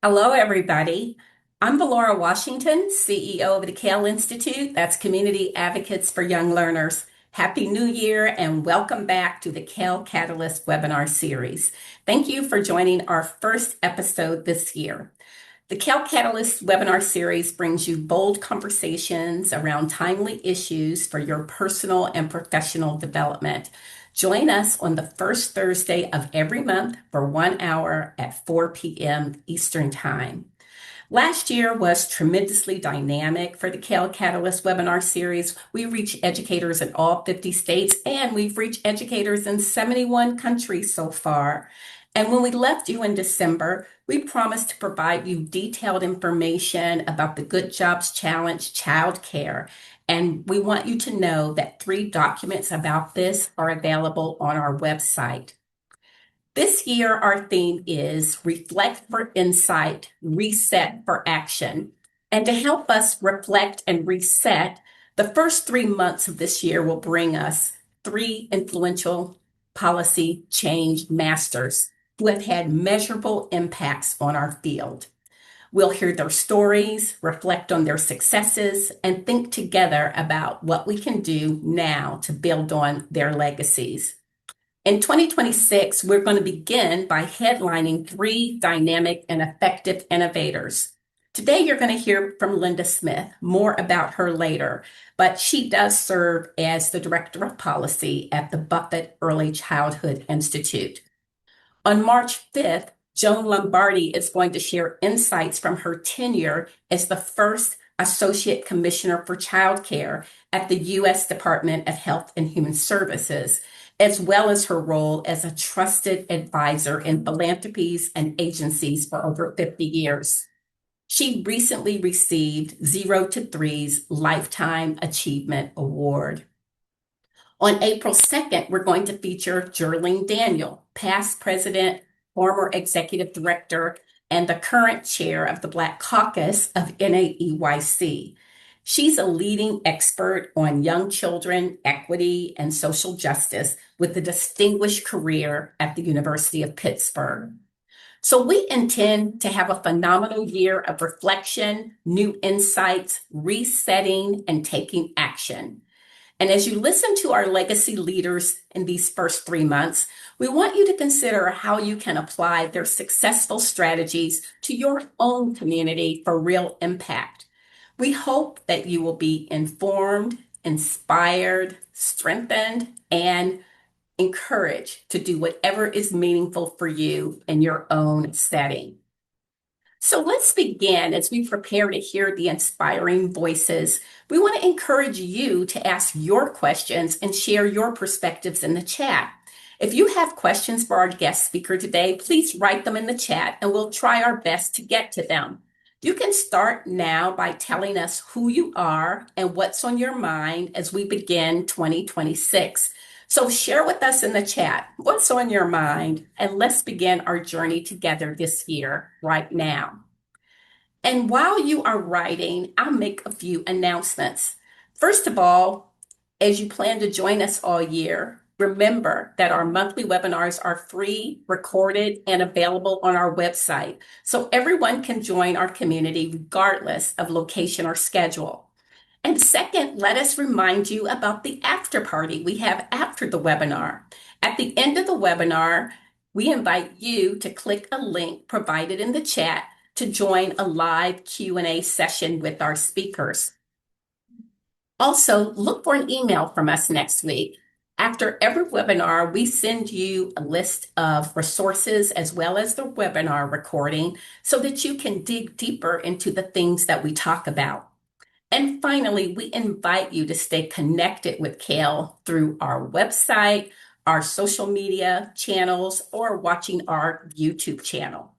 Hello, everybody. I'm Valora Washington, CEO of the CAYL Institute. That's Community Advocates for Young Learners. Happy New Year and welcome back to the CAYL Catalyst webinar series. Thank you for joining our first episode this year. The CAYL Catalyst webinar series brings you bold conversations around timely issues for your personal and professional development. Join us on the first Thursday of every month for 1 hour at 4 p.m. Eastern Time. Last year was tremendously dynamic for the CAYL Catalyst webinar series. We reached educators in all 50 states, and we've reached educators in 71 countries so far. And when we left you in December, we promised to provide you detailed information about the Good Jobs Challenge Child Care. And we want you to know that 3 documents about this are available on our website. This year, our theme is Reflect for Insight, Reset for Action. And to help us reflect and reset, the first 3 months of this year will bring us 3 influential policy change masters who have had measurable impacts on our field. We'll hear their stories, reflect on their successes, and think together about what we can do now to build on their legacies. In 2026, we're going to begin by headlining 3 dynamic and effective innovators. Today, you're going to hear from Linda Smith, more about her later, but she does serve as the Director of Policy at the Buffett Early Childhood Institute. On March 5th, Joan Lombardi is going to share insights from her tenure as the first Associate Commissioner for Child Care at the U.S. Department of Health and Human Services, as well as her role as a trusted advisor in philanthropies and agencies for over 50 years. She recently received 0 to 3's Lifetime Achievement Award. On April 2nd, we're going to feature Jerlene Daniel, past president, former executive director, and the current chair of the Black Caucus of NAEYC. She's a leading expert on young children, equity, and social justice with a distinguished career at the University of Pittsburgh. So we intend to have a phenomenal year of reflection, new insights, resetting, and taking action. And as you listen to our legacy leaders in these first 3 months, we want you to consider how you can apply their successful strategies to your own community for real impact. We hope that you will be informed, inspired, strengthened, and encouraged to do whatever is meaningful for you in your own setting. So let's begin. As we prepare to hear the inspiring voices, we want to encourage you to ask your questions and share your perspectives in the chat. If you have questions for our guest speaker today, please write them in the chat and we'll try our best to get to them. You can start now by telling us who you are and what's on your mind as we begin 2026. So share with us in the chat what's on your mind, and let's begin our journey together this year right now. And while you are writing, I'll make a few announcements. First of all, as you plan to join us all year, remember that our monthly webinars are free, recorded, and available on our website, so everyone can join our community regardless of location or schedule. And second, let us remind you about the after party we have after the webinar. At the end of the webinar, we invite you to click a link provided in the chat to join a live Q&A session with our speakers. Also, look for an email from us next week. After every webinar, we send you a list of resources as well as the webinar recording so that you can dig deeper into the things that we talk about. And finally, we invite you to stay connected with CAYL through our website, our social media channels, or watching our YouTube channel.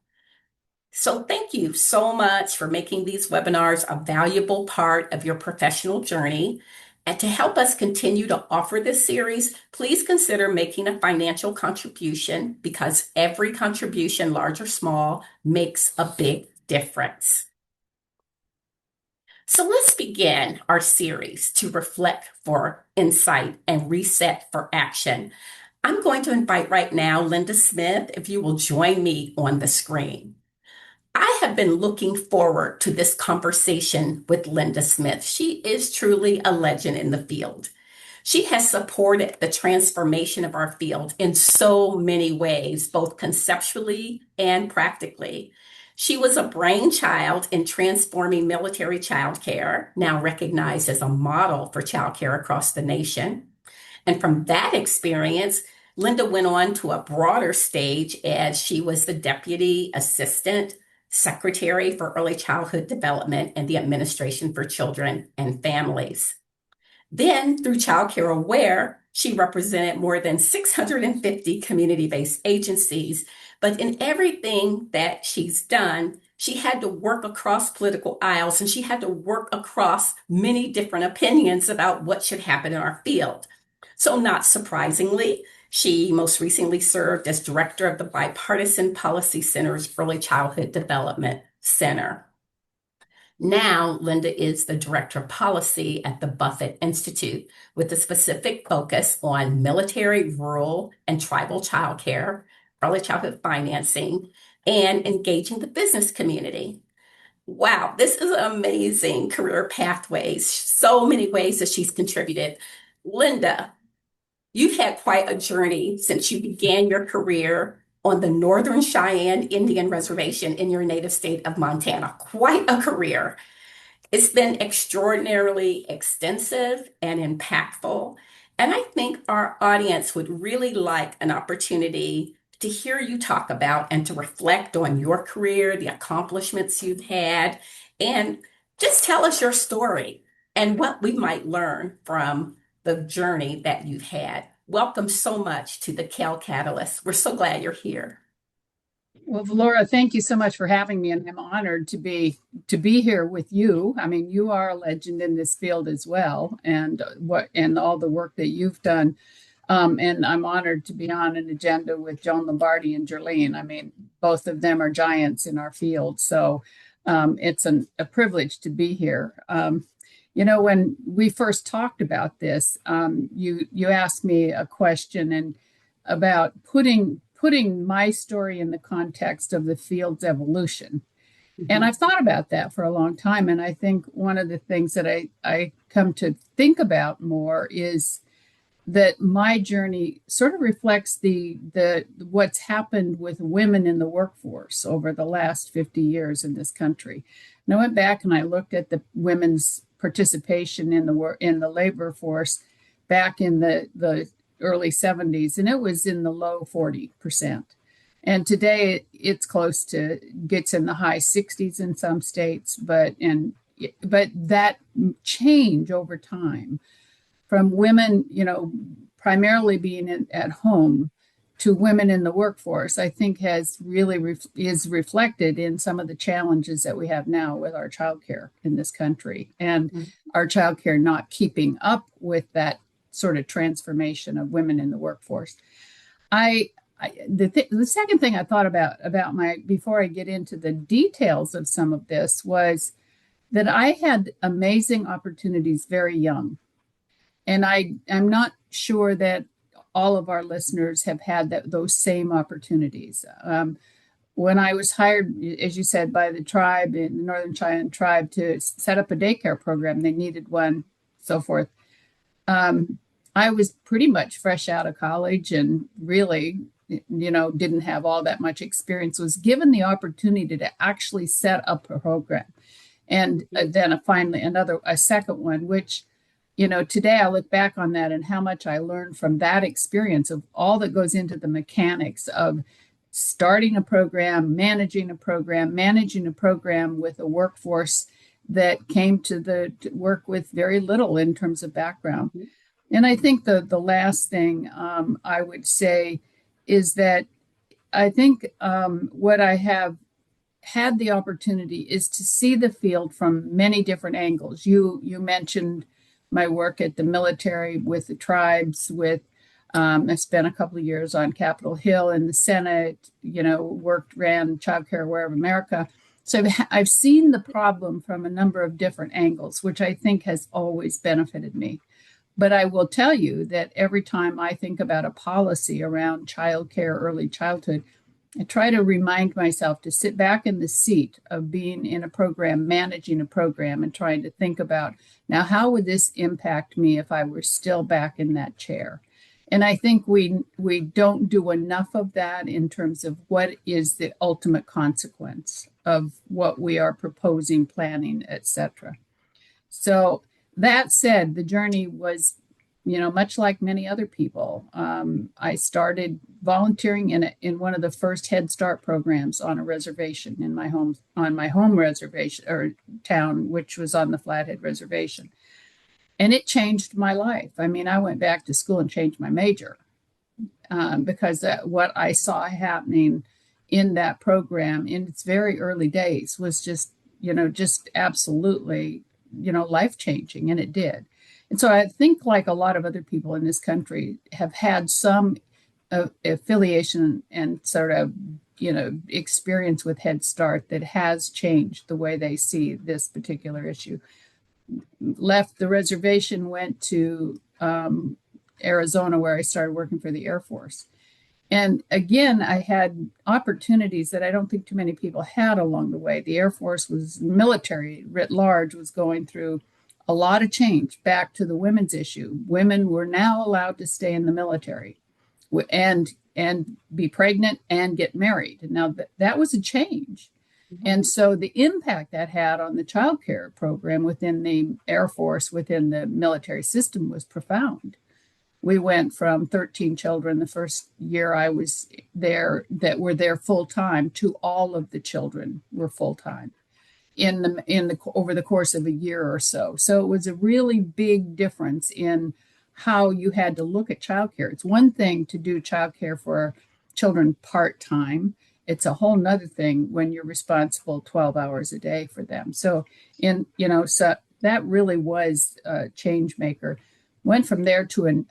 So thank you so much for making these webinars a valuable part of your professional journey. And to help us continue to offer this series, please consider making a financial contribution, because every contribution, large or small, makes a big difference. So let's begin our series to reflect for insight and reset for action. I'm going to invite right now Linda Smith, if you will join me on the screen. I have been looking forward to this conversation with Linda Smith. She is truly a legend in the field. She has supported the transformation of our field in so many ways, both conceptually and practically. She was a brainchild in transforming military childcare, now recognized as a model for childcare across the nation. And from that experience, Linda went on to a broader stage as she was the Deputy Assistant Secretary for Early Childhood Development and the Administration for Children and Families. Then, through Child Care Aware, she represented more than 650 community based agencies. But in everything that she's done, she had to work across political aisles and she had to work across many different opinions about what should happen in our field. So, not surprisingly, she most recently served as director of the Bipartisan Policy Center's Early Childhood Development Center. Now, Linda is the director of policy at the Buffett Institute with a specific focus on military, rural, and tribal childcare, early childhood financing, and engaging the business community. Wow, this is an amazing career pathways. So many ways that she's contributed. Linda, you've had quite a journey since you began your career on the Northern Cheyenne Indian Reservation in your native state of Montana. Quite a career. It's been extraordinarily extensive and impactful. And I think our audience would really like an opportunity to hear you talk about and to reflect on your career, the accomplishments you've had, and just tell us your story and what we might learn from the journey that you've had. Welcome so much to the CAYL Catalyst. We're so glad you're here. Well, Laura, thank you so much for having me, and I'm honored to be here with you. I mean, you are a legend in this field as well, and all the work that you've done. And I'm honored to be on an agenda with Joan Lombardi and Jerlene. I mean, both of them are giants in our field, so it's a privilege to be here. When we first talked about this, you asked me a question and about putting my story in the context of the field's evolution. Mm-hmm. And I've thought about that for a long time. And I think one of the things that I come to think about more is that my journey sort of reflects the what's happened with women in the workforce over the last 50 years in this country. And I went back and I looked at the women's participation in the labor force back in the early 70s, and it was in the low 40%. And today it's gets in the high 60s in some states, but that change over time from women, primarily being at home to women in the workforce, I think has really is reflected in some of the challenges that we have now with our childcare in this country and mm-hmm. our childcare not keeping up with that sort of transformation of women in the workforce. The second thing I thought about before I get into the details of some of this was that I had amazing opportunities very young. And I'm not sure that all of our listeners have had those same opportunities. When I was hired, as you said, by the tribe, in the Northern Cheyenne tribe, to set up a daycare program, they needed one, so forth. I was pretty much fresh out of college and really, didn't have all that much experience, was given the opportunity to actually set up a program. And then finally a second one, which, today I look back on that and how much I learned from that experience of all that goes into the mechanics of starting a program, managing a program with a workforce that came to work with very little in terms of background. Mm-hmm. And I think the last thing I would say is that I think what I have had the opportunity is to see the field from many different angles. You mentioned my work at the military with the tribes, I spent a couple of years on Capitol Hill in the Senate, ran Child Care Aware of America. So I've seen the problem from a number of different angles, which I think has always benefited me. But I will tell you that every time I think about a policy around childcare, early childhood, I try to remind myself to sit back in the seat of being in a program, managing a program, and trying to think about, now, how would this impact me if I were still back in that chair? And I think we don't do enough of that in terms of what is the ultimate consequence of what we are proposing, planning, etc. So that said, the journey was, much like many other people. I started volunteering in one of the first Head Start programs on a reservation in my home reservation or town, which was on the Flathead Reservation, and it changed my life. I mean, I went back to school and changed my major because what I saw happening in that program in its very early days was just absolutely, life changing, and it did. And so I think, like a lot of other people in this country, have had some affiliation and sort of, experience with Head Start that has changed the way they see this particular issue. Left the reservation, went to Arizona, where I started working for the Air Force. And again, I had opportunities that I don't think too many people had along the way. The Air Force military writ large was going through a lot of change back to the women's issue. Women were now allowed to stay in the military and be pregnant and get married. And now that was a change. Mm-hmm. And so the impact that had on the child care program within the Air Force, within the military system, was profound. We went from 13 children the first year I was there that were there full time to all of the children were full time over the course of a year or so. So it was a really big difference in how you had to look at childcare. It's one thing to do childcare for children part-time. It's a whole nother thing when you're responsible 12 hours a day for them. So so that really was a change maker. Went from there to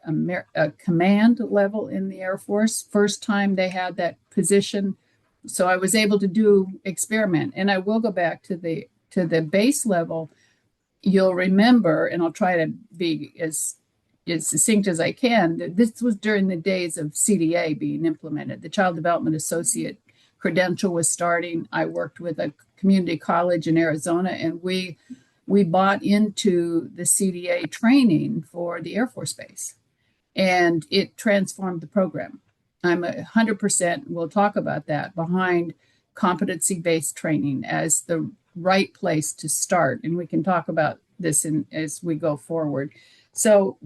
a command level in the Air Force. First time they had that position. So I was able to experiment. And I will go back to the base level. You'll remember, and I'll try to be as succinct as I can, that this was during the days of CDA being implemented. The Child Development Associate credential was starting. I worked with a community college in Arizona, and we bought into the CDA training for the Air Force Base, and it transformed the program. I'm 100%, we'll talk about that, behind competency-based training as the right place to start. And we can talk about this as we go forward. So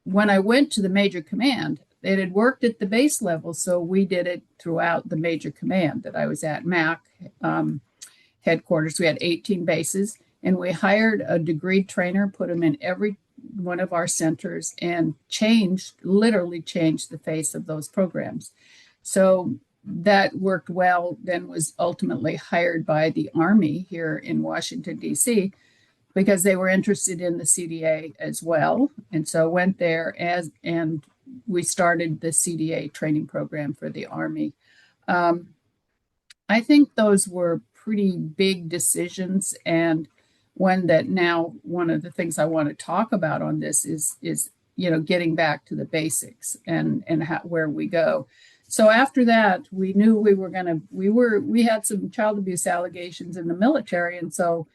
when I went to the Major Command, it had worked at the base level, so we did it throughout the Major Command that I was at, MAC headquarters. We had 18 bases, and we hired a degreed trainer, put him in every one of our centers, and literally changed the face of those programs. So that worked well, then was ultimately hired by the Army here in Washington, D.C., because they were interested in the CDA as well. And so went there and we started the CDA training program for the Army. I think those were pretty big decisions, and one of the things I want to talk about on this is getting back to the basics and where we go. So after that, we knew we had some child abuse allegations in the military, and so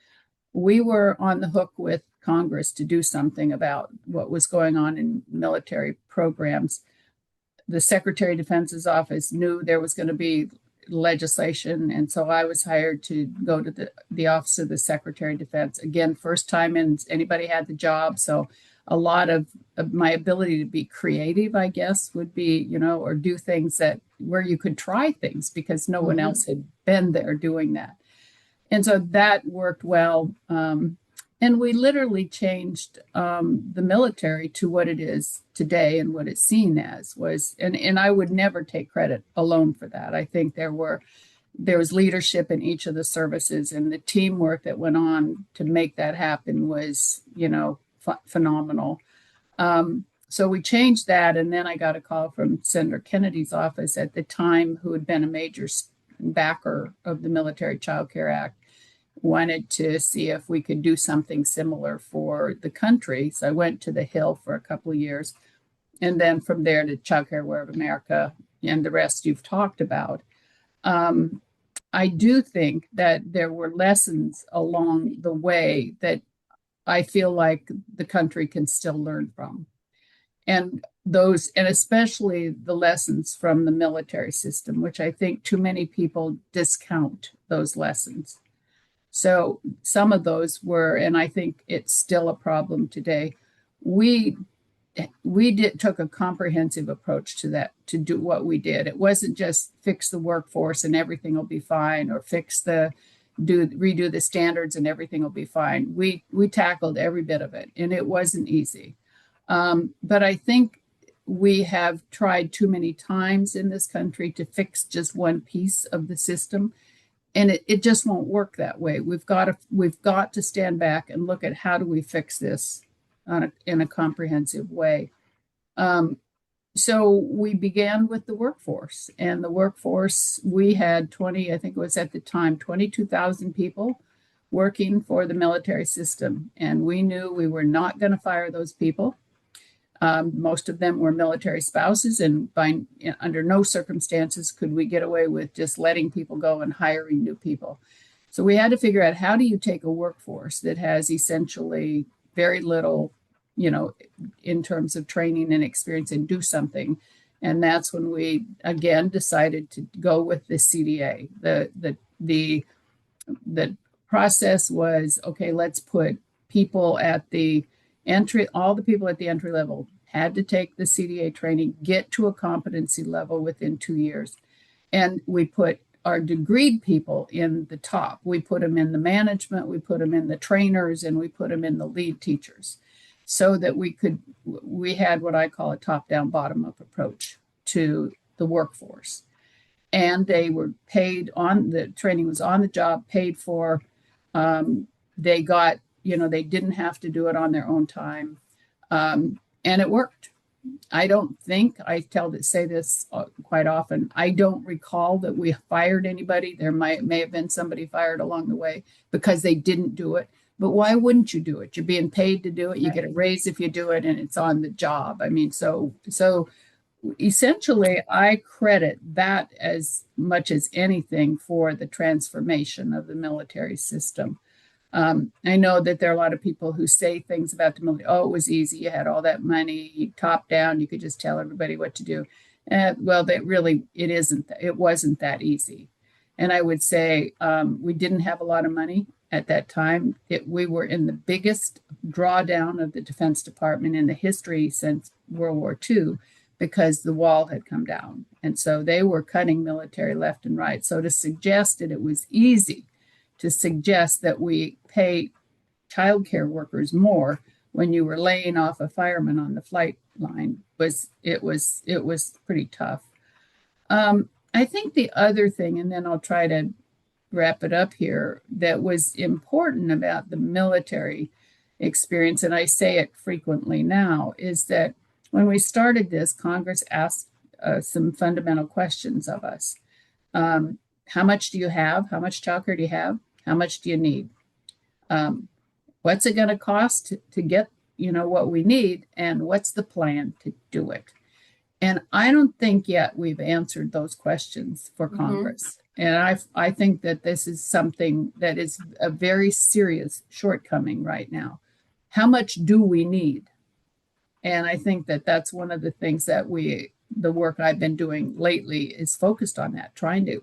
we were on the hook with Congress to do something about what was going on in military programs. The Secretary of Defense's office knew there was going to be legislation, and so I was hired to go to the Office of the Secretary of Defense. Again, first time anybody had the job, so a lot of my ability to be creative, I guess, would be, or do things where you could try things because no one else had been there doing that. And so that worked well. And we literally changed the military to what it is today and what it's seen as and I would never take credit alone for that. I think there was leadership in each of the services, and the teamwork that went on to make that happen was, phenomenal. So we changed that, and then I got a call from Senator Kennedy's office at the time, who had been a major backer of the Military Child Care Act, wanted to see if we could do something similar for the country. So I went to the Hill for a couple of years, and then from there to Child Care Aware of America, and the rest you've talked about. Um, I do think that there were lessons along the way that I feel like the country can still learn from. And those, and especially the lessons from the military system, which I think too many people discount those lessons. So some of those were, and I think it's still a problem today. We took a comprehensive approach to that, to do what we did. It wasn't just fix the workforce and everything will be fine, or redo the standards and everything will be fine. We tackled every bit of it, and it wasn't easy. But I think we have tried too many times in this country to fix just one piece of the system, and it just won't work that way. We've got to stand back and look at how do we fix this in a comprehensive way. Um, so we began with the workforce, and the workforce, we had 20, I think it was at the time, 22,000 people working for the military system. And we knew we were not going to fire those people. Most of them were military spouses, and under no circumstances could we get away with just letting people go and hiring new people. So we had to figure out, how do you take a workforce that has essentially very little, in terms of training and experience, and do something. And that's when we again decided to go with the CDA. The process was, okay, let's put people at the entry, all the people at the entry level had to take the CDA training, get to a competency level within 2 years. And we put our degreed people in the top. We put them in the management, we put them in the trainers, and we put them in the lead teachers, so that we had what I call a top-down, bottom-up approach to the workforce. And they were paid on, the training was on the job, paid for. They got, they didn't have to do it on their own time. And it worked. I don't think, say this quite often, I don't recall that we fired anybody. There may have been somebody fired along the way because they didn't do it. But why wouldn't you do it? You're being paid to do it. You get a raise if you do it, and it's on the job. I mean, so essentially, I credit that as much as anything for the transformation of the military system. I know that there are a lot of people who say things about the military. Oh, it was easy. You had all that money, top down. You could just tell everybody what to do. Well, it isn't. It wasn't that easy. And I would say we didn't have a lot of money at that time. We were in the biggest drawdown of the Defense Department in the history since World War II, because the wall had come down. And so they were cutting military left and right. So to suggest that it was easy to suggest that we pay childcare workers more when you were laying off a fireman on the flight line was pretty tough. I think the other thing, and then I'll try to wrap it up here, that was important about the military experience, and I say it frequently now, is that when we started this, Congress asked some fundamental questions of us. How much do you have? How much childcare do you have? How much do you need? What's it going to cost to get, what we need? And what's the plan to do it? And I don't think yet we've answered those questions for Congress. And I think that this is something that is a very serious shortcoming right now. How much do we need? And I think that that's one of the things that the work I've been doing lately is focused on that,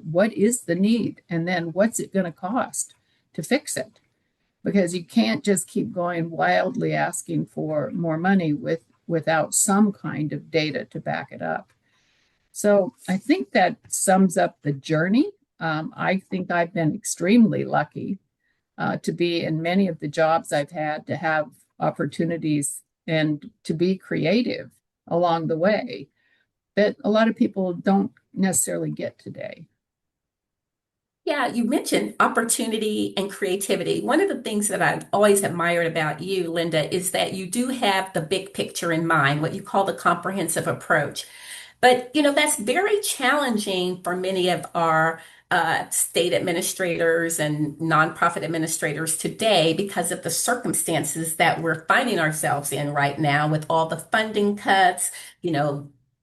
what is the need? And then what's it going to cost to fix it? Because you can't just keep going wildly asking for more money without some kind of data to back it up. So I think that sums up the journey. I think I've been extremely lucky to be in many of the jobs I've had, to have opportunities and to be creative along the way that a lot of people don't necessarily get today. Yeah, you mentioned opportunity and creativity. One of the things that I've always admired about you, Linda, is that you do have the big picture in mind, what you call the comprehensive approach. But, that's very challenging for many of our state administrators and nonprofit administrators today because of the circumstances that we're finding ourselves in right now with all the funding cuts,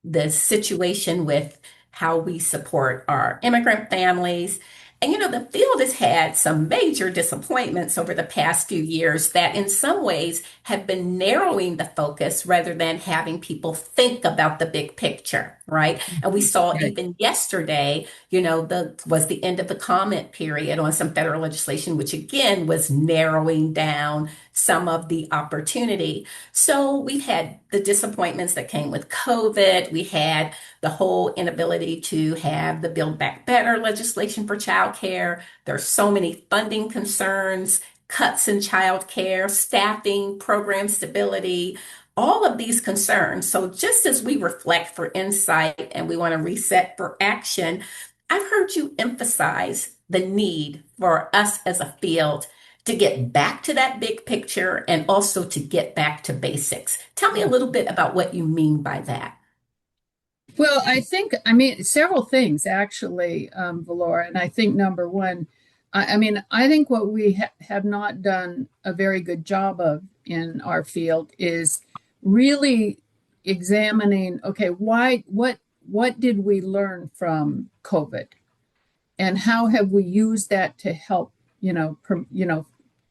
the situation with how we support our immigrant families. And the field has had some major disappointments over the past few years that in some ways have been narrowing the focus rather than having people think about the big picture, right? And we saw Right. even yesterday, was the end of the comment period on some federal legislation, which again was narrowing down some of the opportunity. So we've had the disappointments that came with COVID. We had the whole inability to have the Build Back Better legislation for childcare. There's so many funding concerns, cuts in childcare, staffing, program stability, all of these concerns. So just as we reflect for insight and we want to reset for action, I've heard you emphasize the need for us as a field to get back to that big picture and also to get back to basics. Tell me a little bit about what you mean by that. Well, I mean, several things actually, Valora. And I think number one, I think what we have not done a very good job of in our field is really examining, okay, what did we learn from COVID? And how have we used that to help,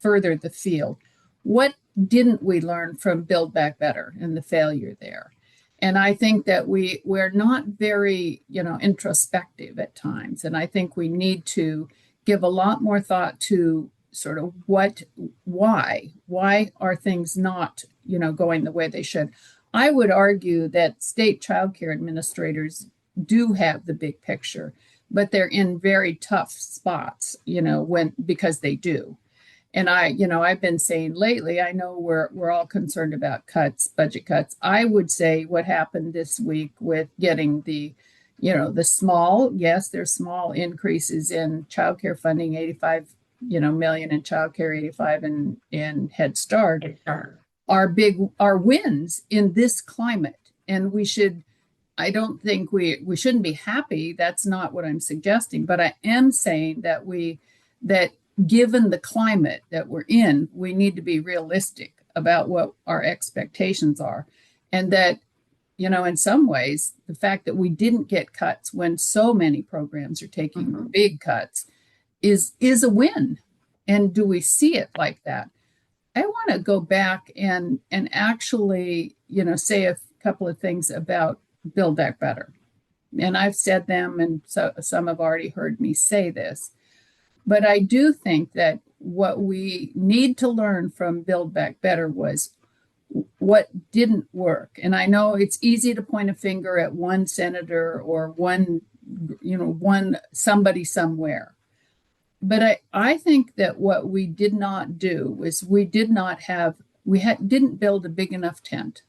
further the field? What didn't we learn from Build Back Better and the failure there? And I think that we're not very, introspective at times. And I think we need to give a lot more thought to sort of why are things not, going the way they should. I would argue that state child care administrators do have the big picture, but they're in very tough spots, because they do. And I've been saying lately, I know we're all concerned about cuts, budget cuts. I would say what happened this week with getting the small, yes, there's small increases in childcare funding, 85, million in childcare, 85 in Head Start, are wins in this climate. And I don't think we shouldn't be happy. That's not what I'm suggesting, but I am saying that given the climate that we're in, we need to be realistic about what our expectations are. And that, in some ways, the fact that we didn't get cuts when so many programs are taking big cuts is a win. And do we see it like that? I want to go back and actually, say a couple of things about Build Back Better. And I've said them, and so some have already heard me say this. But I do think that what we need to learn from Build Back Better was what didn't work. And I know it's easy to point a finger at one senator or one somebody somewhere. But I think that what we did not do was didn't build a big enough tent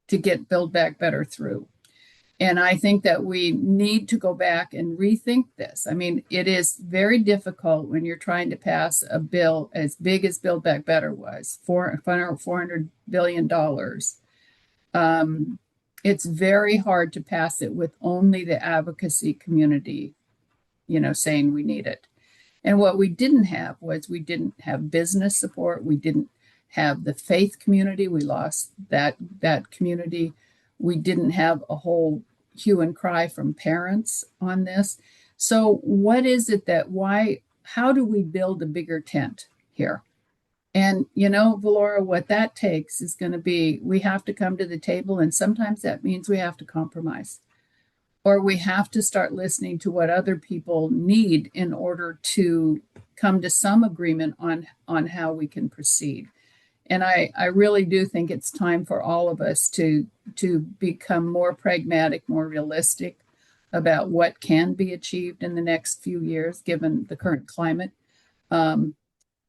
to get Build Back Better through. And I think that we need to go back and rethink this. I mean, it is very difficult when you're trying to pass a bill as big as Build Back Better was, $400 billion. It's very hard to pass it with only the advocacy community, saying we need it. And what we didn't have was we didn't have business support. We didn't have the faith community. We lost that community. We didn't have a whole hue and cry from parents on this. So what is it how do we build a bigger tent here? And, Valora, what that takes is going to be, we have to come to the table. And sometimes that means we have to compromise, or we have to start listening to what other people need in order to come to some agreement on how we can proceed. And I really do think it's time for all of us to become more pragmatic, more realistic about what can be achieved in the next few years, given the current climate. And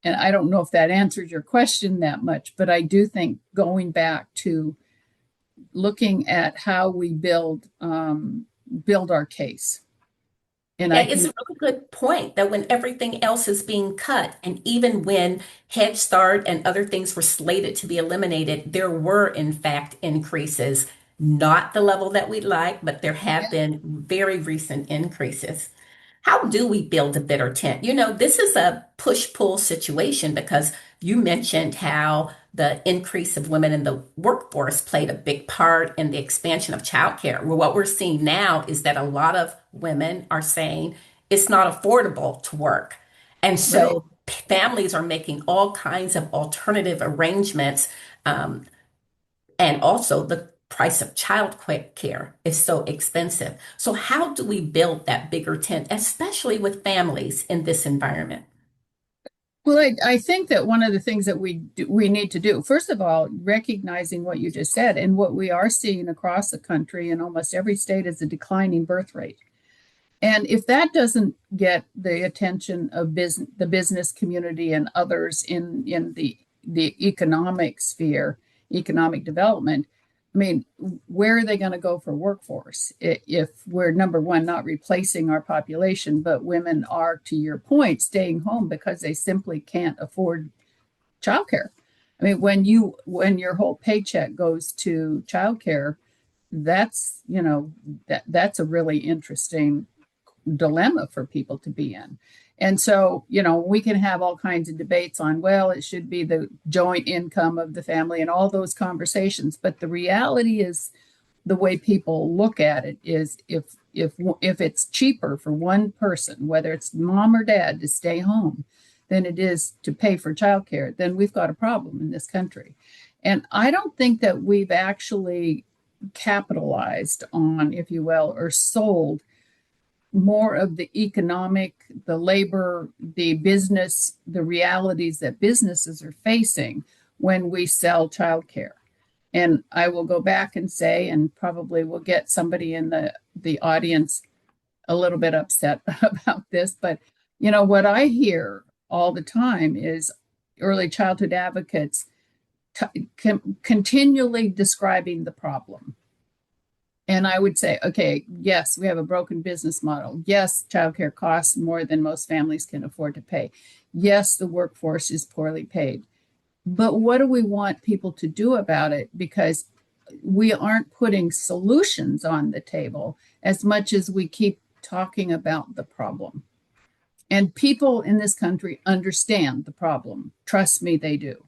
I don't know if that answers your question that much, but I do think going back to looking at how we build our case. And Yeah, it's a really good point that when everything else is being cut, and even when Head Start and other things were slated to be eliminated, there were in fact increases, not the level that we'd like, but there have been very recent increases. How do we build a better tent? This is a push-pull situation because you mentioned how the increase of women in the workforce played a big part in the expansion of childcare. Well, what we're seeing now is that a lot of women are saying it's not affordable to work. And Right. so families are making all kinds of alternative arrangements. Um, and also the price of child care is so expensive. So how do we build that bigger tent, especially with families in this environment? Well, I think that one of the things that we need to do, first of all, recognizing what you just said and what we are seeing across the country in almost every state is a declining birth rate. And if that doesn't get the attention of the business community and others in the economic sphere, economic development, I mean, where are they going to go for workforce if we're number one, not replacing our population, but women are, to your point, staying home because they simply can't afford childcare. I mean, when your whole paycheck goes to childcare, that's a really interesting dilemma for people to be in. And so, we can have all kinds of debates on, well, it should be the joint income of the family and all those conversations. But the reality is, the way people look at it is if it's cheaper for one person, whether it's mom or dad, to stay home than it is to pay for childcare, then we've got a problem in this country. And I don't think that we've actually capitalized on, if you will, or sold more of the economic, the labor, the business, the realities that businesses are facing when we sell childcare. And I will go back and say, and probably will get somebody in the audience a little bit upset about this, but what I hear all the time is early childhood advocates continually describing the problem. And I would say, okay, yes, we have a broken business model. Yes, childcare costs more than most families can afford to pay. Yes, the workforce is poorly paid. But what do we want people to do about it? Because we aren't putting solutions on the table as much as we keep talking about the problem. And people in this country understand the problem. Trust me, they do.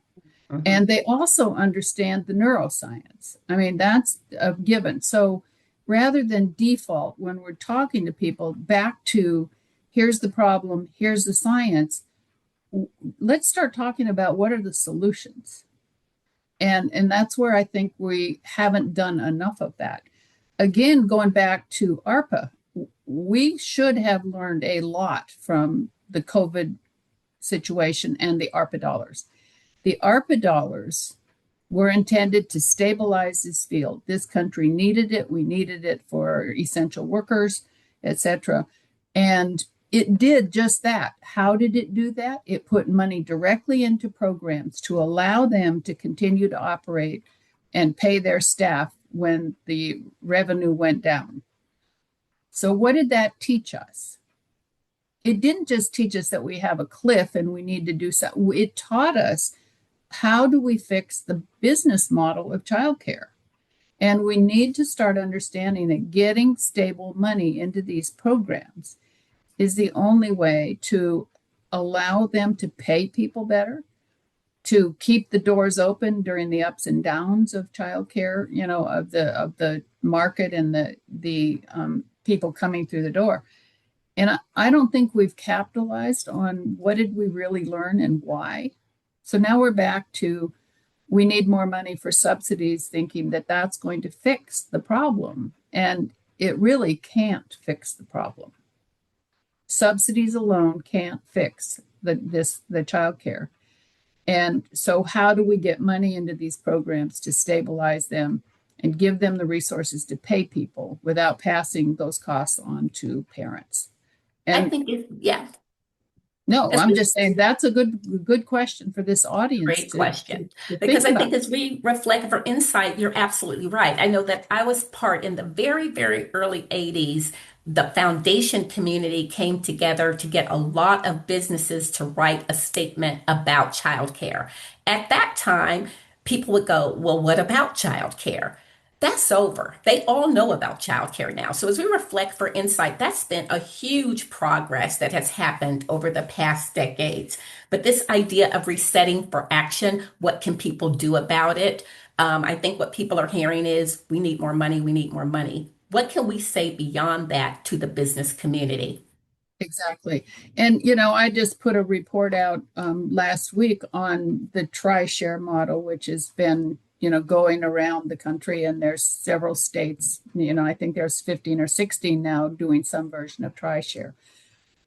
Mhm. And they also understand the neuroscience. I mean, that's a given. So rather than default when we're talking to people back to here's the problem, here's the science, let's start talking about what are the solutions. And that's where I think we haven't done enough of that. Again, going back to ARPA, we should have learned a lot from the COVID situation and the ARPA dollars. The ARPA dollars were intended to stabilize this field. This country needed it. We needed it for essential workers, etc. And it did just that. How did it do that? It put money directly into programs to allow them to continue to operate and pay their staff when the revenue went down. So, what did that teach us? It didn't just teach us that we have a cliff and we need to do something. It taught us how do we fix the business model of childcare? And we need to start understanding that getting stable money into these programs is the only way to allow them to pay people better, to keep the doors open during the ups and downs of childcare, of the market and the people coming through the door. And I don't think we've capitalized on what did we really learn and why. So now we're back to we need more money for subsidies, thinking that that's going to fix the problem. And it really can't fix the problem. Subsidies alone can't fix the child care. And so how do we get money into these programs to stabilize them and give them the resources to pay people without passing those costs on to parents? I And think yeah, no, as I'm we just saying that's a good question for this audience Great question. to Because think I about. think as we reflect for insight, you're absolutely right. I know that I was part in the very, very early 80s. The foundation community came together to get a lot of businesses to write a statement about childcare. At that time, people would go, well, what about childcare? That's over. They all know about childcare now. So as we reflect for insight, that's been a huge progress that has happened over the past decades. But this idea of resetting for action, what can people do about it? I think what people are hearing is we need more money, we need more money. What can we say beyond that to the business community? Exactly. And, I just put a report out last week on the tri-share model, which has been, going around the country. And there's several states, I think there's 15 or 16 now doing some version of tri-share.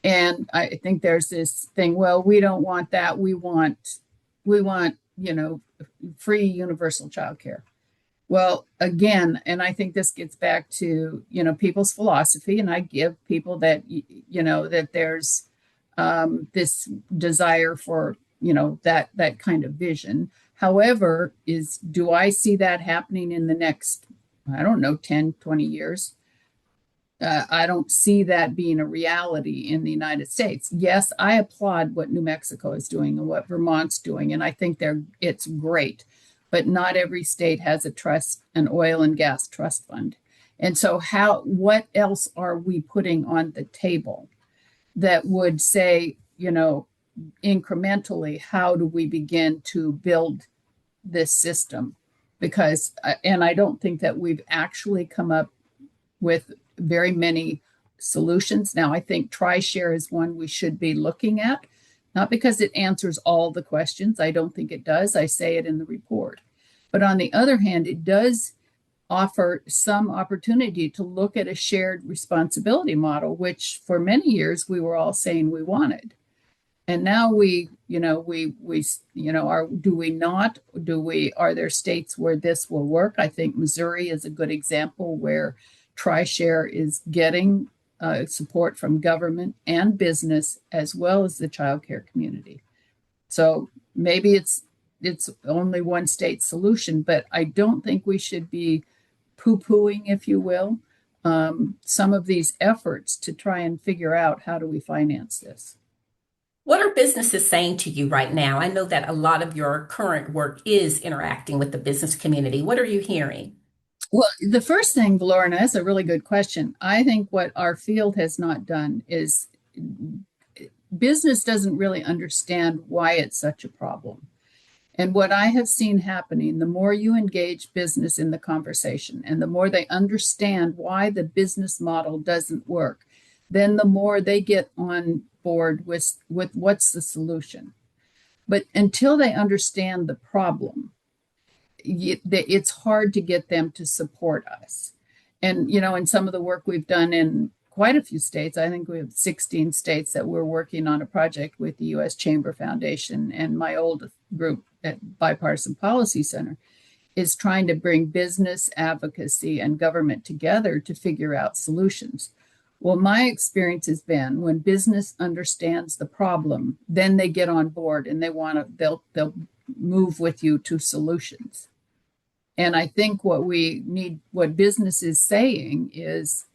And I think there's this thing, well, we don't want that. We want, free universal childcare. Well, again, and I think this gets back to, people's philosophy, and I give people that, that there's this desire for, that kind of vision. However, do I see that happening in the next, I don't know, 10, 20 years? I don't see that being a reality in the United States. Yes, I applaud what New Mexico is doing and what Vermont's doing, and I think it's great. But not every state has a trust, an oil and gas trust fund. And so what else are we putting on the table that would say, incrementally, how do we begin to build this system? Because, and I don't think that we've actually come up with very many solutions. Now, I think TriShare is one we should be looking at, not because it answers all the questions. I don't think it does. I say it in the report. But on the other hand, it does offer some opportunity to look at a shared responsibility model, which for many years we were all saying we wanted. And now do we not? Are there states where this will work? I think Missouri is a good example where TriShare is getting support from government and business as well as the child care community. So maybe it's only one state solution, but I don't think we should be poo-pooing, if you will, some of these efforts to try and figure out how do we finance this. What are businesses saying to you right now? I know that a lot of your current work is interacting with the business community. What are you hearing? Well, the first thing, Valorna, that's a really good question. I think what our field has not done is business doesn't really understand why it's such a problem. And what I have seen happening, the more you engage business in the conversation and the more they understand why the business model doesn't work, then the more they get on board with what's the solution. But until they understand the problem, it's hard to get them to support us. And, in some of the work we've done in quite a few states, I think we have 16 states that we're working on a project with the U.S. Chamber Foundation and my old group at Bipartisan Policy Center is trying to bring business advocacy and government together to figure out solutions. Well, my experience has been when business understands the problem, then they get on board and they'll move with you to solutions. And I think what business is saying is,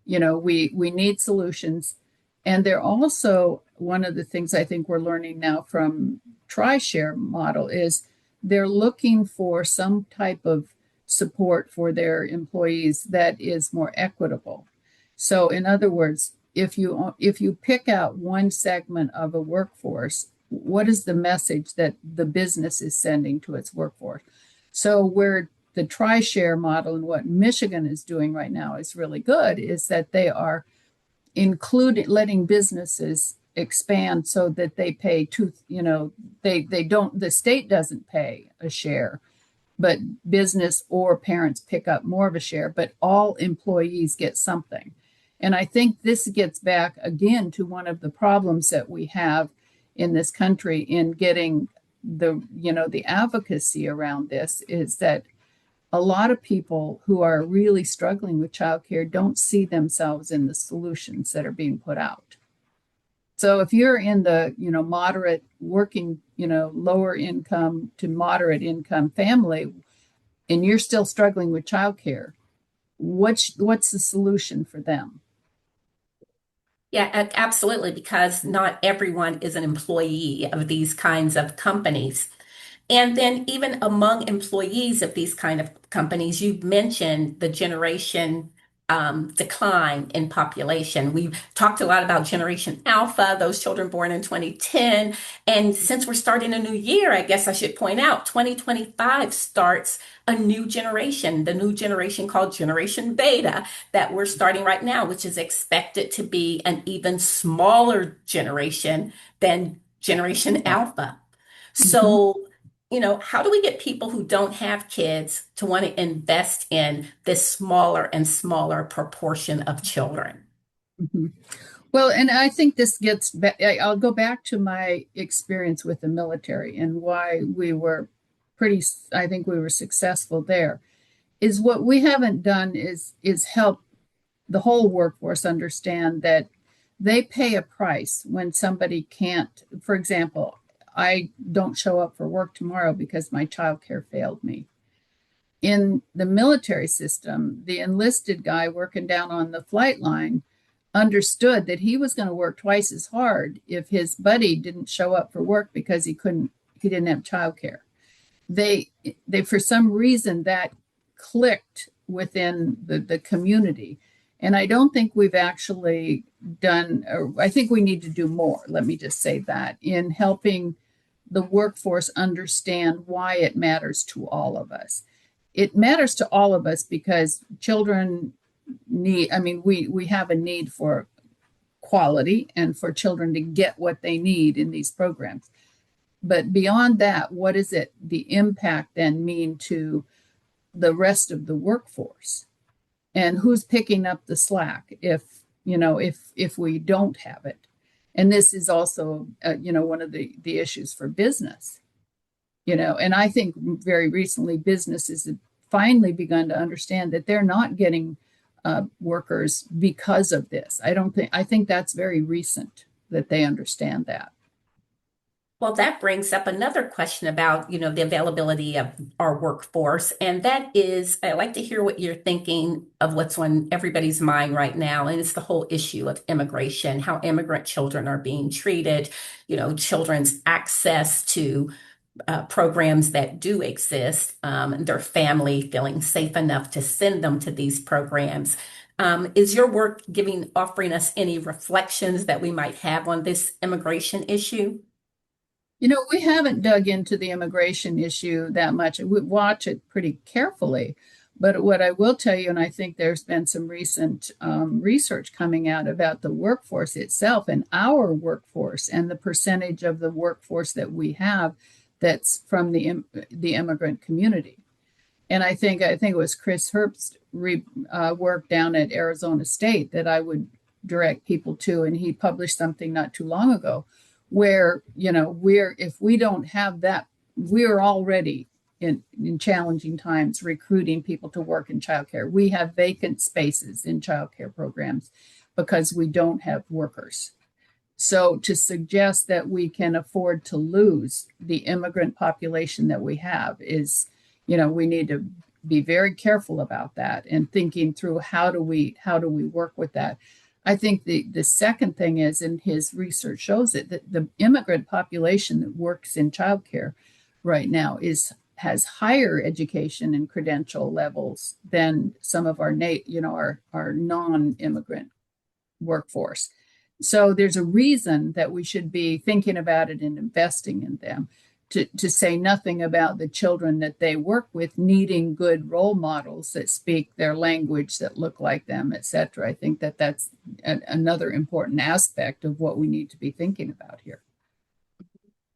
we need solutions. And they're also, one of the things I think we're learning now from TriShare model is they're looking for some type of support for their employees that is more equitable. So in other words, if you pick out one segment of a workforce, what is the message that the business is sending to its workforce? So where the TriShare model and what Michigan is doing right now is really good is that they are letting businesses expand so that they pay the state doesn't pay a share, but business or parents pick up more of a share, but all employees get something. And I think this gets back again to one of the problems that we have in this country in getting the advocacy around this is that a lot of people who are really struggling with childcare don't see themselves in the solutions that are being put out. So if you're in the, moderate working, lower income to moderate income family, and you're still struggling with childcare, what's the solution for them? Yeah, absolutely, because not everyone is an employee of these kinds of companies. And then even among employees of these kind of companies, you've mentioned the generation decline in population. We've talked a lot about Generation Alpha, those children born in 2010. And since we're starting a new year, I guess I should point out 2025 starts a new generation, the new generation called Generation Beta that we're starting right now, which is expected to be an even smaller generation than Generation Yeah. Alpha. Mhm. So, how do we get people who don't have kids to want to invest in this smaller and smaller proportion of children? Mhm. Well, and I think this gets back, I'll go back to my experience with the military and why we were pretty, I think we were successful there. Is what we haven't done is help the whole workforce understand that they pay a price when somebody can't. For example, I don't show up for work tomorrow because my childcare failed me. In the military system, the enlisted guy working down on the flight line understood that he was going to work twice as hard if his buddy didn't show up for work because he didn't have childcare. They for some reason that clicked within the community. And I don't think we've actually done, or I think we need to do more, let me just say that, in helping the workforce understand why it matters to all of us. It matters to all of us because children need, I mean, we have a need for quality and for children to get what they need in these programs. But beyond that, what does the impact then mean to the rest of the workforce? And who's picking up the slack if we don't have it? And this is also, one of the issues for business, and I think very recently businesses have finally begun to understand that they're not getting workers because of this. I think that's very recent that they understand that. Well, that brings up another question about, the availability of our workforce. And that is, I like to hear what you're thinking of what's on everybody's mind right now. And it's the whole issue of immigration, how immigrant children are being treated, children's access to programs that do exist, and their family feeling safe enough to send them to these programs. Is your work offering us any reflections that we might have on this immigration issue? We haven't dug into the immigration issue that much. We watch it pretty carefully. But what I will tell you, and I think there's been some recent research coming out about the workforce itself and our workforce and the percentage of the workforce that we have that's from the immigrant community. And I think it was Chris Herbst's work down at Arizona State that I would direct people to, and he published something not too long ago where if we don't have that, we're already in challenging times recruiting people to work in childcare. We have vacant spaces in childcare programs because we don't have workers. So to suggest that we can afford to lose the immigrant population that we have is, we need to be very careful about that and thinking through how do we work with that. I think the second thing is, and his research shows it, that the immigrant population that works in childcare right now has higher education and credential levels than some of our our non-immigrant workforce. So there's a reason that we should be thinking about it and investing in them. To say nothing about the children that they work with needing good role models that speak their language, that look like them, etc. I think that's another important aspect of what we need to be thinking about here.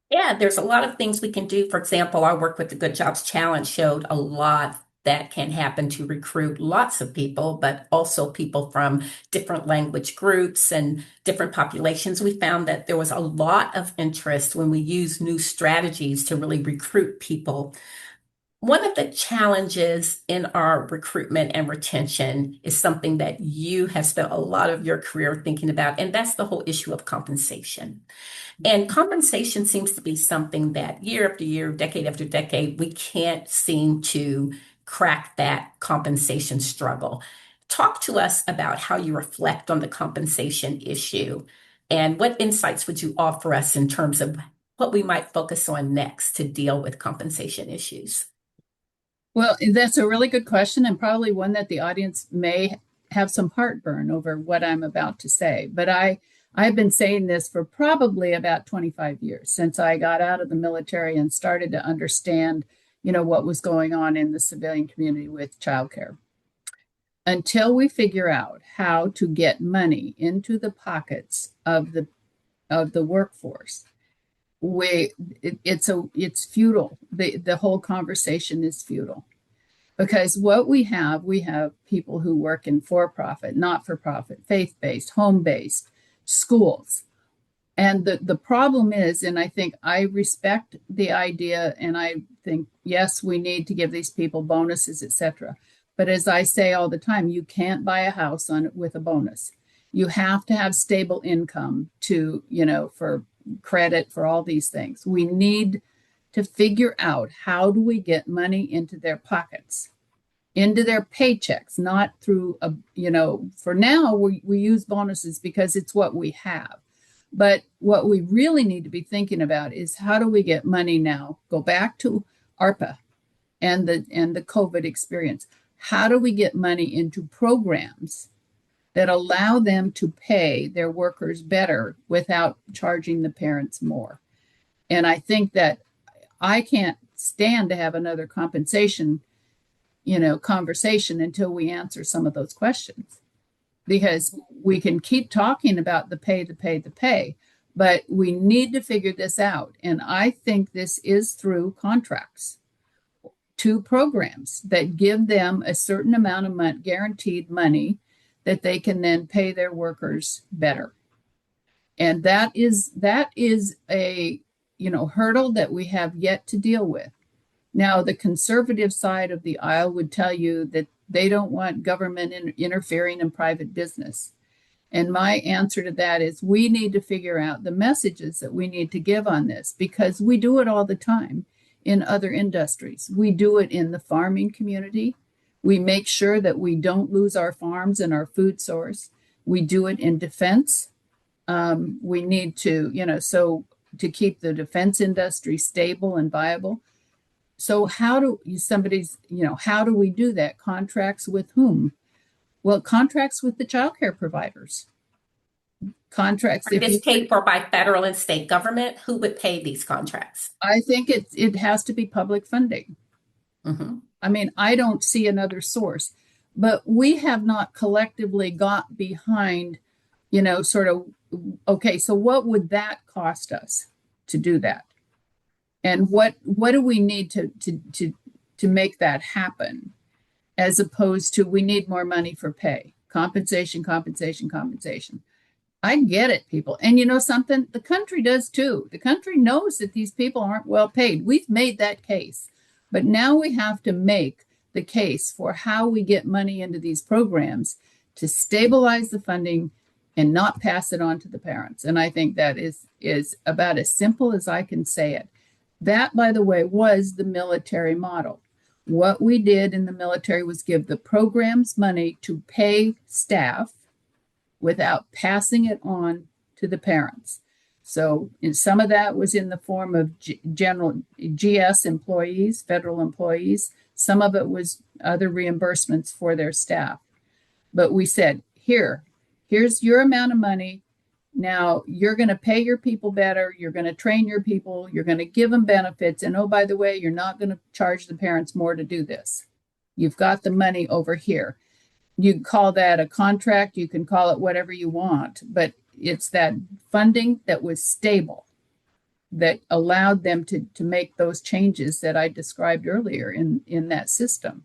Yeah, there's a lot of things we can do. For example, our work with the Good Jobs Challenge showed a lot that can happen to recruit lots of people, but also people from different language groups and different populations. We found that there was a lot of interest when we use new strategies to really recruit people. One of the challenges in our recruitment and retention is something that you have spent a lot of your career thinking about, and that's the whole issue of compensation. And compensation seems to be something that year after year, decade after decade, we can't seem to crack that compensation struggle. Talk to us about how you reflect on the compensation issue and what insights would you offer us in terms of what we might focus on next to deal with compensation issues? Well, that's a really good question, and probably one that the audience may have some heartburn over what I'm about to say. But I've been saying this for probably about 25 years since I got out of the military and started to understand, what was going on in the civilian community with childcare. Until we figure out how to get money into the pockets of the workforce, it's futile. The whole conversation is futile. Because what we have people who work in for-profit, not-for-profit, faith-based, home-based schools. And the problem is, and I think I respect the idea, and I think, yes, we need to give these people bonuses, etc. But as I say all the time, you can't buy a house on it with a bonus. You have to have stable income for credit, for all these things. We need to figure out, how do we get money into their pockets, into their paychecks, not through for now we use bonuses because it's what we have. But what we really need to be thinking about is, how do we get money now? Go back to ARPA and the COVID experience. How do we get money into programs that allow them to pay their workers better without charging the parents more? And I think that I can't stand to have another compensation, conversation until we answer some of those questions. Because we can keep talking about the pay, but we need to figure this out. And I think this is through contracts to programs that give them a certain amount of guaranteed money that they can then pay their workers better. And that is a hurdle that we have yet to deal with. Now, the conservative side of the aisle would tell you that they don't want government interfering in private business. And my answer to that is, we need to figure out the messages that we need to give on this, because we do it all the time in other industries. We do it in the farming community. We make sure that we don't lose our farms and our food source. We do it in defense. We need to, to keep the defense industry stable and viable. So how do we do that? Contracts with whom? Well, contracts with the childcare providers. Contracts. Are this paid for by federal and state government? Who would pay these contracts? I think it has to be public funding. Mm-hmm. I mean, I don't see another source, but we have not collectively got behind, okay, so what would that cost us to do that? And what do we need to make that happen, as opposed to, we need more money for pay, compensation. I get it, people. And you know something? The country does too. The country knows that these people aren't well paid. We've made that case. But now we have to make the case for how we get money into these programs to stabilize the funding and not pass it on to the parents. And I think that is about as simple as I can say it. That, by the way, was the military model. What we did in the military was give the programs money to pay staff without passing it on to the parents. So some of that was in the form of general GS employees, federal employees. Some of it was other reimbursements for their staff. But we said, here's your amount of money. Now you're going to pay your people better. You're going to train your people. You're going to give them benefits. And oh, by the way, you're not going to charge the parents more to do this. You've got the money over here. You can call that a contract. You can call it whatever you want, but it's that funding that was stable that allowed them to make those changes that I described earlier in that system.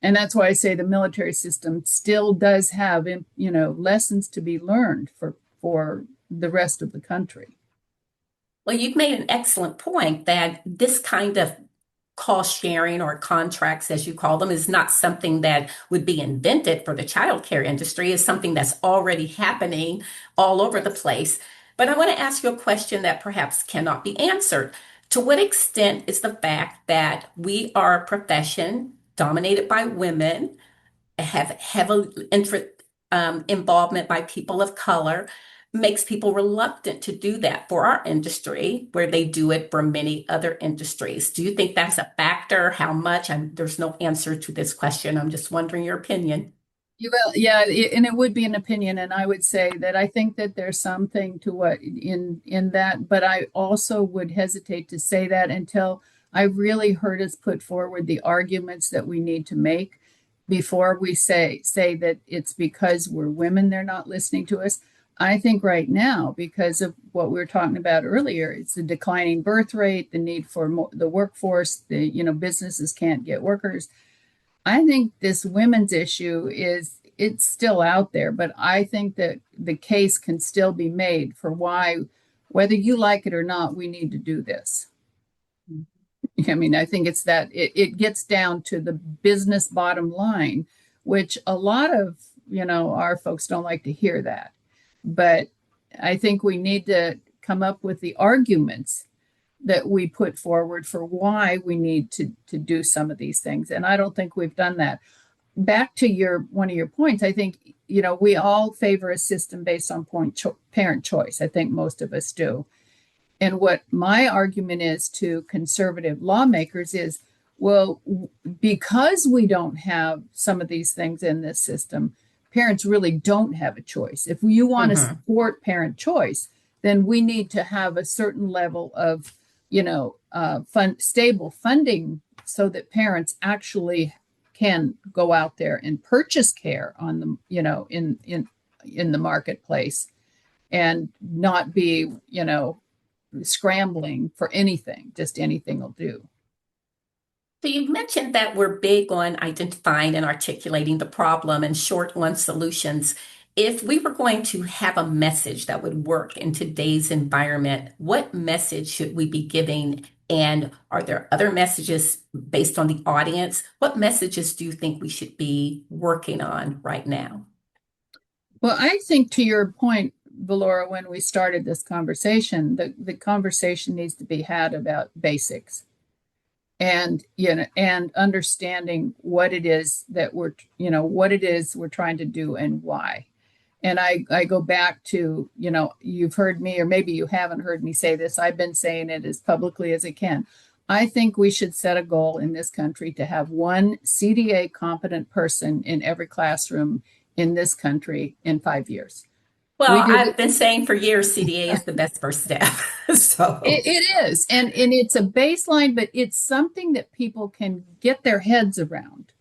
And that's why I say the military system still does have, lessons to be learned for the rest of the country. Well, you've made an excellent point that this kind of cost sharing, or contracts, as you call them, is not something that would be invented for the childcare industry. It's something that's already happening all over the place. But I want to ask you a question that perhaps cannot be answered. To what extent is the fact that we are a profession dominated by women, have heavy involvement by people of color, makes people reluctant to do that for our industry, where they do it for many other industries. Do you think that's a factor? How much? There's no answer to this question. I'm just wondering your opinion. Well, yeah, and it would be an opinion, and I would say that I think that there's something to what in that, but I also would hesitate to say that until I really heard us put forward the arguments that we need to make before we say that it's because we're women they're not listening to us. I think right now, because of what we were talking about earlier, it's the declining birth rate, the need for the workforce, businesses can't get workers. I think this women's issue it's still out there, but I think that the case can still be made for why, whether you like it or not, we need to do this. I mean, I think it's that it gets down to the business bottom line, which a lot of, our folks don't like to hear that. But I think we need to come up with the arguments that we put forward for why we need to do some of these things. And I don't think we've done that. Back to one of your points, I think, we all favor a system based on parent choice. I think most of us do. And what my argument is to conservative lawmakers is, well, because we don't have some of these things in this system, parents really don't have a choice. If you want to support parent choice, then we need to have a certain level of, stable funding so that parents actually can go out there and purchase care on the, in the marketplace and not be, scrambling for anything. Just anything will do. So you mentioned that we're big on identifying and articulating the problem and short on solutions. If we were going to have a message that would work in today's environment, what message should we be giving? And are there other messages based on the audience? What messages do you think we should be working on right now? Well, I think to your point, Valora, when we started this conversation, the conversation needs to be had about basics and and understanding what it is that we're trying to do and why. And I go back to, you've heard me, or maybe you haven't heard me say this. I've been saying it as publicly as I can. I think we should set a goal in this country to have one CDA competent person in every classroom in this country in 5 years. Well, I've been saying for years, CDA is the best first step. So it is. And it's a baseline, but it's something that people can get their heads around.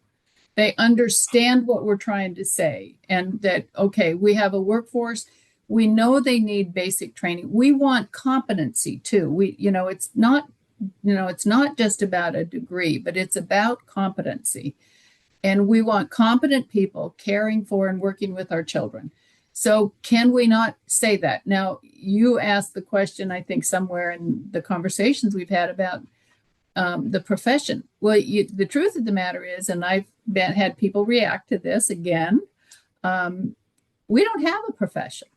They understand what we're trying to say, and that, okay, we have a workforce. We know they need basic training. We want competency too. It's not just about a degree, but it's about competency. And we want competent people caring for and working with our children. So can we not say that? Now, you asked the question, I think, somewhere in the conversations we've had about the profession. Well, the truth of the matter is, and I've had people react to this again, we don't have a profession.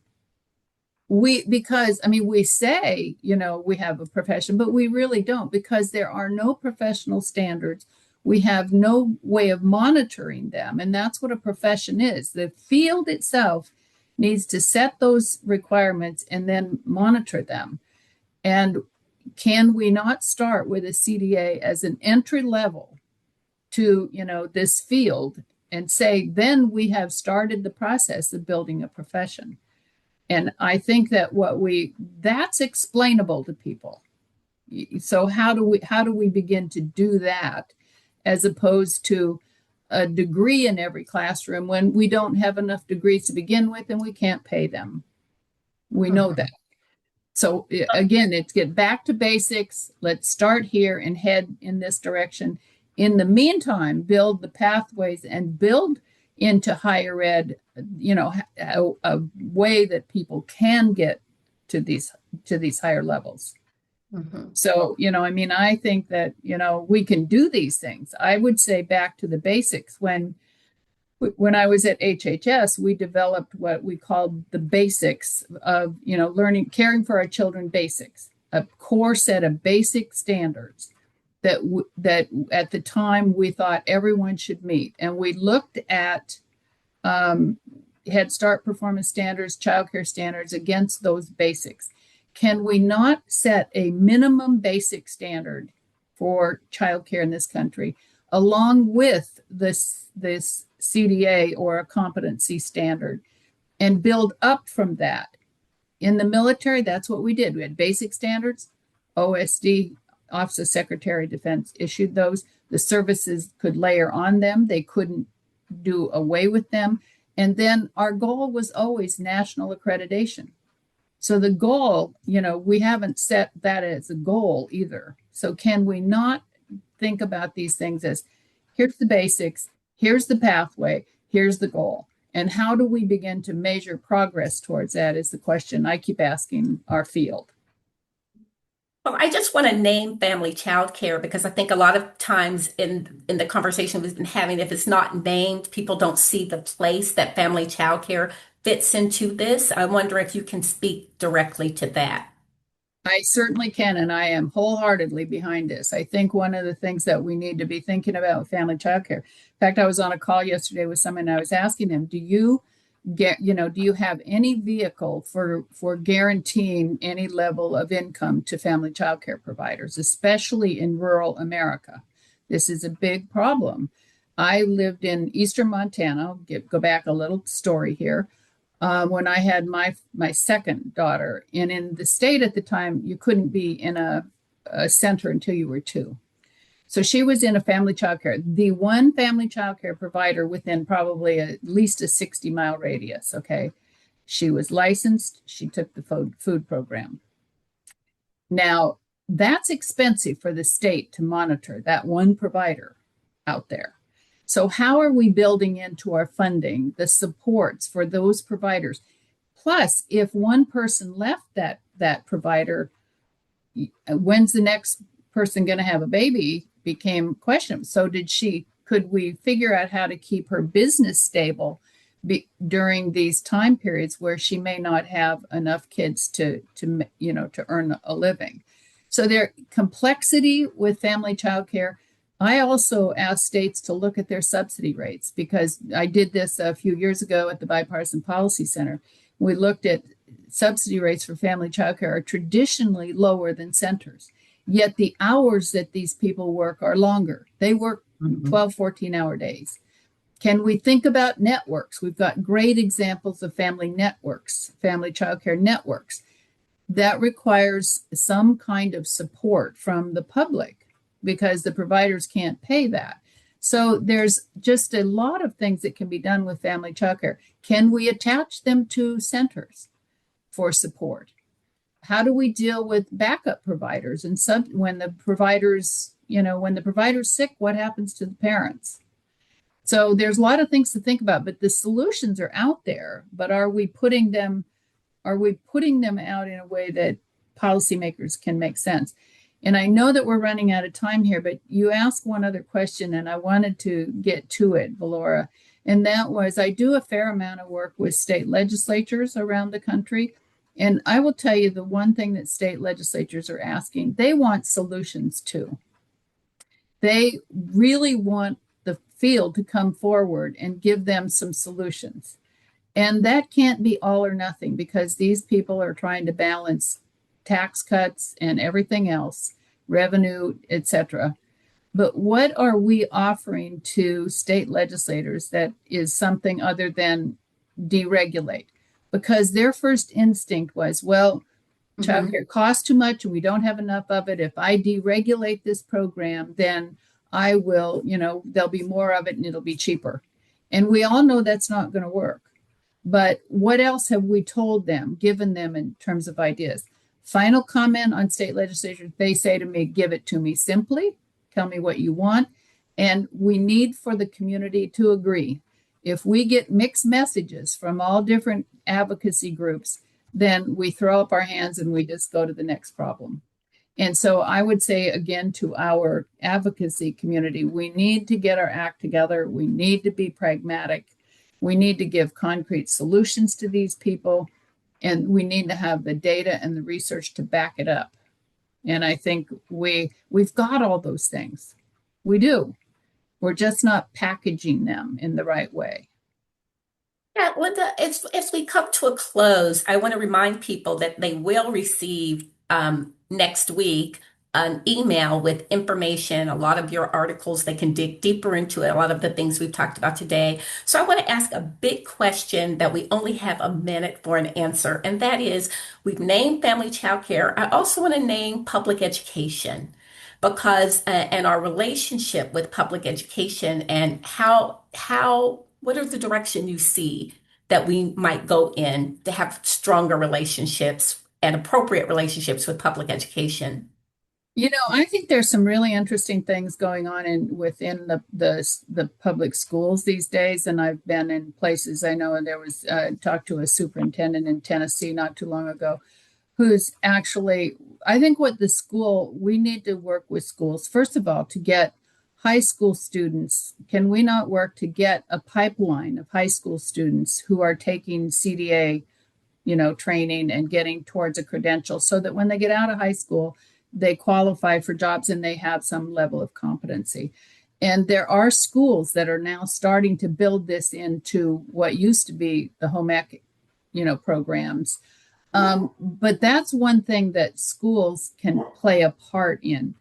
Because we say, we have a profession, but we really don't, because there are no professional standards. We have no way of monitoring them. And that's what a profession is. The field itself needs to set those requirements and then monitor them. And can we not start with a CDA as an entry level to, this field and say, then we have started the process of building a profession? And I think that that's explainable to people. So how do we begin to do that, as opposed to a degree in every classroom when we don't have enough degrees to begin with and we can't pay them? We know that. So again, it's get back to basics. Let's start here and head in this direction. In the meantime, build the pathways and build into higher ed, a way that people can get to these higher levels. So, I think that, we can do these things. I would say back to the basics. When I was at HHS, we developed what we called the basics of, learning, caring for our children basics, a core set of basic standards that at the time we thought everyone should meet. And we looked at Head Start performance standards, childcare standards against those basics. Can we not set a minimum basic standard for childcare in this country, along with this CDA or a competency standard, and build up from that? In the military, that's what we did. We had basic standards. OSD, Office of Secretary of Defense, issued those. The services could layer on them. They couldn't do away with them. And then our goal was always national accreditation. So the goal, we haven't set that as a goal either. So can we not think about these things as, here's the basics, here's the pathway, here's the goal? And how do we begin to measure progress towards that is the question I keep asking our field. Well, I just want to name family child care because I think a lot of times in the conversation we've been having, if it's not named, people don't see the place that family child care fits into this. I wonder if you can speak directly to that. I certainly can, and I am wholeheartedly behind this. I think one of the things that we need to be thinking about with family child care. In fact, I was on a call yesterday with someone and I was asking them, do you have any vehicle for guaranteeing any level of income to family child care providers, especially in rural America? This is a big problem. I lived in eastern Montana. I'll go back a little story here. When I had my second daughter, and in the state at the time, you couldn't be in a center until you were 2. So she was in a family childcare, the one family childcare provider within probably at least a 60-mile radius. Okay. She was licensed. She took the food program. Now, that's expensive for the state to monitor that one provider out there. So how are we building into our funding the supports for those providers? Plus, if one person left that provider, when's the next person going to have a baby became questionable. So could we figure out how to keep her business stable during these time periods where she may not have enough kids to earn a living? So there complexity with family child care. I also asked states to look at their subsidy rates because I did this a few years ago at the Bipartisan Policy Center. We looked at subsidy rates for family child care are traditionally lower than centers. Yet the hours that these people work are longer. They work 12, 14-hour days. Can we think about networks? We've got great examples of family networks, family child care networks. That requires some kind of support from the public because the providers can't pay that. So there's just a lot of things that can be done with family child care. Can we attach them to centers for support? How do we deal with backup providers and when the provider's sick, what happens to the parents? So there's a lot of things to think about, but the solutions are out there. But are we putting them out in a way that policymakers can make sense? And I know that we're running out of time here, but you asked one other question and I wanted to get to it, Valora. And that was, I do a fair amount of work with state legislatures around the country. And I will tell you the one thing that state legislatures are asking, they want solutions too. They really want the field to come forward and give them some solutions. And that can't be all or nothing because these people are trying to balance tax cuts and everything else, revenue, etc. But what are we offering to state legislators that is something other than deregulate? Because their first instinct was, well, childcare costs too much and we don't have enough of it. If I deregulate this program, then I will, there'll be more of it and it'll be cheaper. And we all know that's not going to work. But what else have we told them, given them in terms of ideas? Final comment on state legislatures, they say to me, give it to me simply, tell me what you want. And we need for the community to agree. If we get mixed messages from all different advocacy groups, then we throw up our hands and we just go to the next problem. And so I would say again to our advocacy community, we need to get our act together. We need to be pragmatic. We need to give concrete solutions to these people. And we need to have the data and the research to back it up. And I think we've got all those things. We do. We're just not packaging them in the right way. Yeah, Linda, as we come to a close, I want to remind people that they will receive next week an email with information, a lot of your articles. They can dig deeper into it, a lot of the things we've talked about today. So I want to ask a big question that we only have a minute for an answer, and that is, we've named family child care. I also want to name public education because and our relationship with public education and how what are the direction you see that we might go in to have stronger relationships and appropriate relationships with public education. I think there's some really interesting things going on within the public schools these days, and I've been in places. I know there was talked to a superintendent in Tennessee not too long ago, who's actually. I think what the school we need to work with schools first of all to get high school students. Can we not work to get a pipeline of high school students who are taking CDA, training and getting towards a credential so that when they get out of high school, they qualify for jobs and they have some level of competency. And there are schools that are now starting to build this into what used to be the home ec, programs. But that's one thing that schools can play a part in.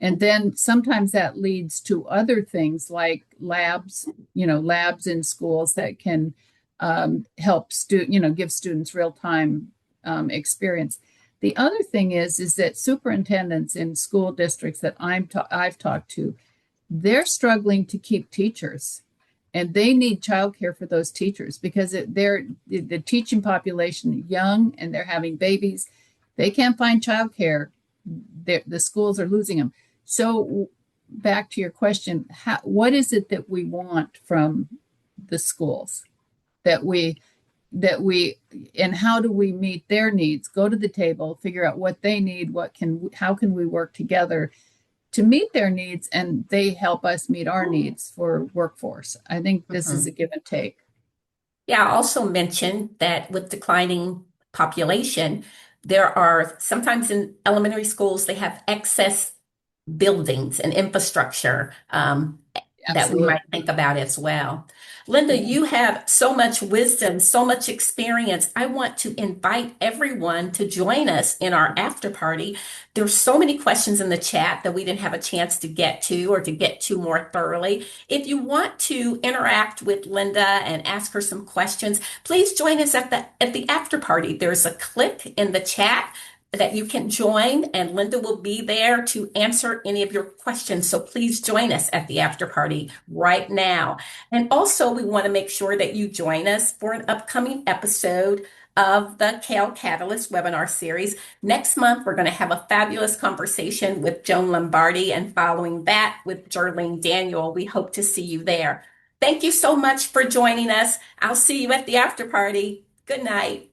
And then sometimes that leads to other things like labs, labs in schools that can help give students real time experience. The other thing is that superintendents in school districts that I've talked to, they're struggling to keep teachers, and they need childcare for those teachers because they're the teaching population young and they're having babies. They can't find childcare. The schools are losing them. So back to your question, what is it that we want from the schools that we and how do we meet their needs, go to the table, figure out what they need, how can we work together to meet their needs, and they help us meet our needs for workforce. I think this is a Mhm. give and take. Yeah, I also mentioned that with declining population, there are sometimes in elementary schools, they have excess buildings and infrastructure that we might Absolutely. think about as well. Linda, Yeah. you have so much wisdom, so much experience. I want to invite everyone to join us in our after party. There's so many questions in the chat that we didn't have a chance to get to or to get to more thoroughly. If you want to interact with Linda and ask her some questions, please join us at the after party. There's a click in the chat that you can join, and Linda will be there to answer any of your questions. So please join us at the after party right now. And also, we want to make sure that you join us for an upcoming episode of the CAYL Catalyst webinar series. Next month, we're going to have a fabulous conversation with Joan Lombardi, and following that with Jerlene Daniel. We hope to see you there. Thank you so much for joining us. I'll see you at the after party. Good night.